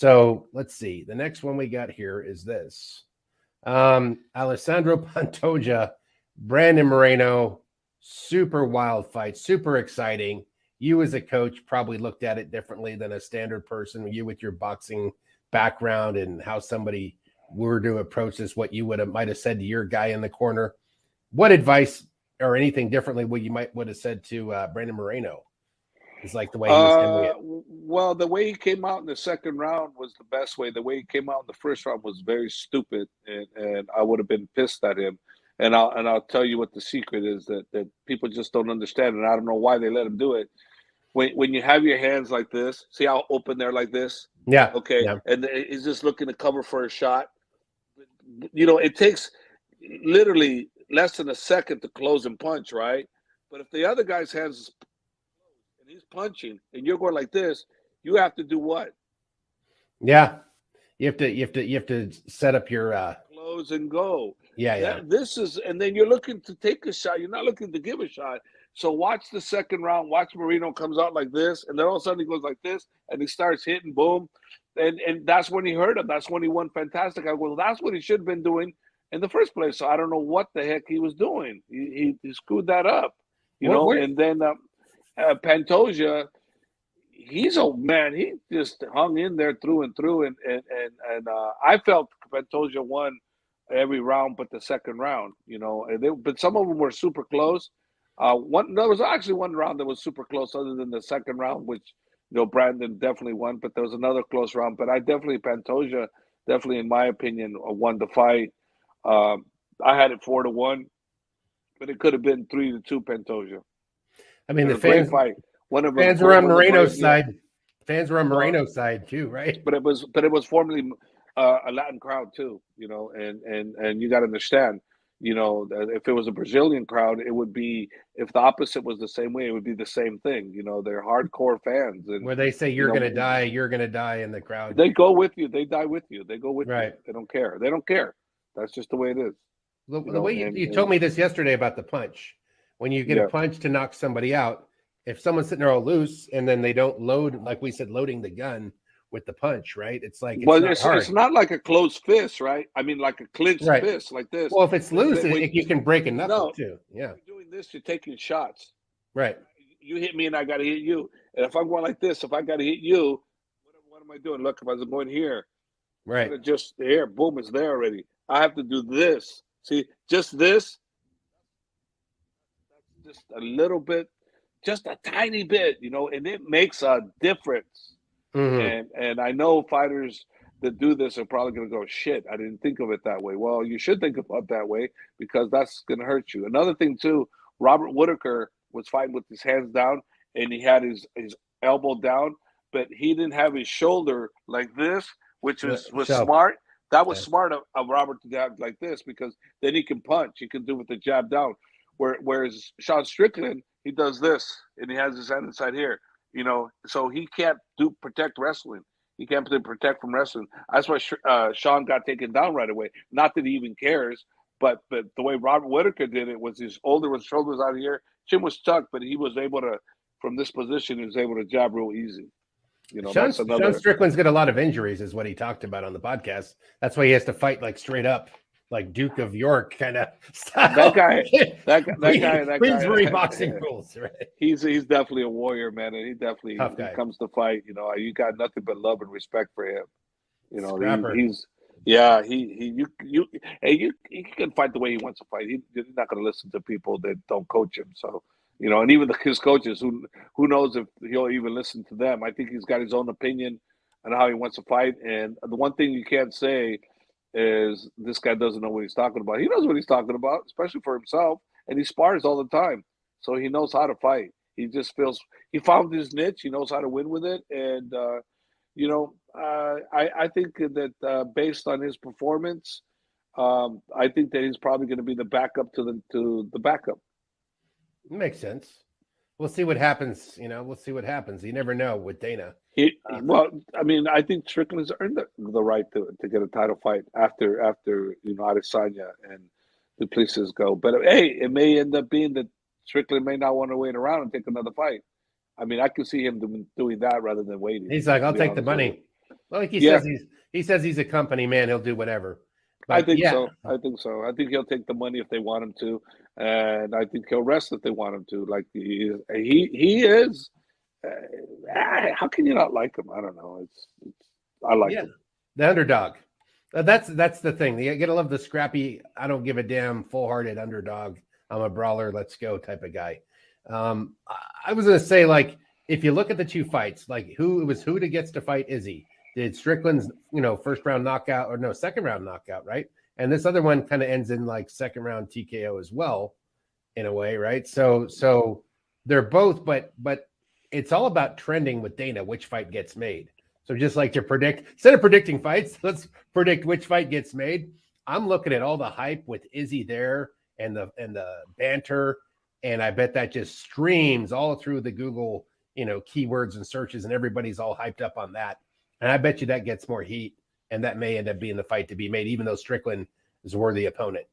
So let's see. The next one we got here is this. Alessandro Pontoja, Brandon Moreno, super wild fight, super exciting. You as a coach probably looked at it differently than a standard person. You with your boxing background and how somebody were to approach this, what you might have said to your guy in the corner. What advice or anything differently would have said to Brandon Moreno? Is like the way he was handling it. Well, the way he came out in the second round was the best way. The way he came out in the first round was very stupid, and I would have been pissed at him. And I'll tell you what the secret is that people just don't understand, and I don't know why they let him do it. When you have your hands like this, see how open they're like this? Yeah. Okay. Yeah. And he's just looking to cover for a shot. It takes literally less than a second to close and punch, right? But if the other guy's hands and he's punching and you're going like this, you have to do what? Yeah. You have to set up your close and go. Yeah. And then you're looking to take a shot. You're not looking to give a shot. So watch the second round. Watch Moreno comes out like this, and then all of a sudden he goes like this, and he starts hitting, boom, and that's when he hurt him. That's when he won fantastic. I go, well, that's what he should have been doing in the first place. So I don't know what the heck he was doing. He screwed that up, And then Pantoja, he's a man. He just hung in there through and through, and I felt Pantoja won every round but the second round, but some of them were super close. There was actually one round that was super close, other than the second round, which Brandon definitely won. But there was another close round. But Pantoja, in my opinion, won the fight. I had it 4-1, but it could have been 3-2 Pantoja. I mean, the fans fight. Fans were on Moreno's side. Fans were on Moreno's side too, right? But it was formerly a Latin crowd too, and you got to understand. If it was a Brazilian crowd, it would be, if the opposite was the same way, it would be the same thing. They're hardcore fans. And, where they say you're going to die in the crowd. They go with you. They die with you. They go with right. you. They don't care. They don't care. That's just the way it is. The way you told me this yesterday about the punch. When you get a punch to knock somebody out, if someone's sitting there all loose and then they don't load, like we said, loading the gun with the punch, right? It's like it's not like a closed fist, right? I mean, like a clenched fist, like this. Well, if it's loose, you can break a knuckle too. Yeah. You're doing this, you're taking shots. Right. You hit me, and I got to hit you. And if I'm going like this, if I got to hit you, what am I doing? Look, if I was going here, right, just here, boom, it's there already. I have to do this. See, just this. That's just a little bit, just a tiny bit, and it makes a difference. Mm-hmm. And I know fighters that do this are probably going to go, shit, I didn't think of it that way. Well, you should think of it that way, because that's going to hurt you. Another thing, too, Robert Whitaker was fighting with his hands down, and he had his elbow down, but he didn't have his shoulder like this, which was smart. That was smart of Robert to have like this, because then he can punch. He can do with the jab down. Whereas Sean Strickland, he does this, and he has his hand inside here. So he can't protect wrestling. He can't protect from wrestling. That's why Sean got taken down right away. Not that he even cares, but the way Robert Whitaker did it was his shoulders out here, chin was tucked, but he was able to, from this position, he was able to jab real easy. Sean Strickland's got a lot of injuries, is what he talked about on the podcast. That's why he has to fight like straight up, like Duke of York kind of style. That guy. Queensbury boxing rules, right? He's definitely a warrior, man, and he definitely he comes to fight. You got nothing but love and respect for him. He can fight the way he wants to fight. He's not going to listen to people that don't coach him. So, and even his coaches, who knows if he'll even listen to them. I think he's got his own opinion on how he wants to fight. And the one thing you can't say is this guy doesn't know what he's talking about. He knows what he's talking about, especially for himself, and he spars all the time. So he knows how to fight. He just feels he found his niche. He knows how to win with it. And, I think that based on his performance, I think that he's probably going to be the backup to the backup. It makes sense. We'll see what happens. We'll see what happens. You never know with Dana. I think Strickland's earned the right to get a title fight after Adesanya and Duplessis go. But hey, it may end up being that Strickland may not want to wait around and take another fight. I mean, I could see him doing that rather than waiting. He's like, I'll take the money. Well, like Yeah, he says he's a company man. He'll do whatever. I But think yeah, so. I think so. I think he'll take the money if they want him to, and I think he'll rest if they want him to. Like he is. How can you not like him? I don't know. I like yeah, him. the underdog. That's the thing. You gotta love the scrappy. I don't give a damn, full hearted underdog. I'm a brawler. Let's go type of guy. I was gonna say, like, if you look at the two fights, like who that gets to fight Izzy? Did Strickland's first round knockout or no second round knockout, right? And this other one kind of ends in like second round TKO as well, in a way, right? So they're both, but it's all about trending with Dana, which fight gets made. So just like to predict, instead of predicting fights, let's predict which fight gets made. I'm looking at all the hype with Izzy there and the banter, and I bet that just streams all through the Google, keywords and searches, and everybody's all hyped up on that. And I bet you that gets more heat, and that may end up being the fight to be made, even though Strickland is a worthy opponent.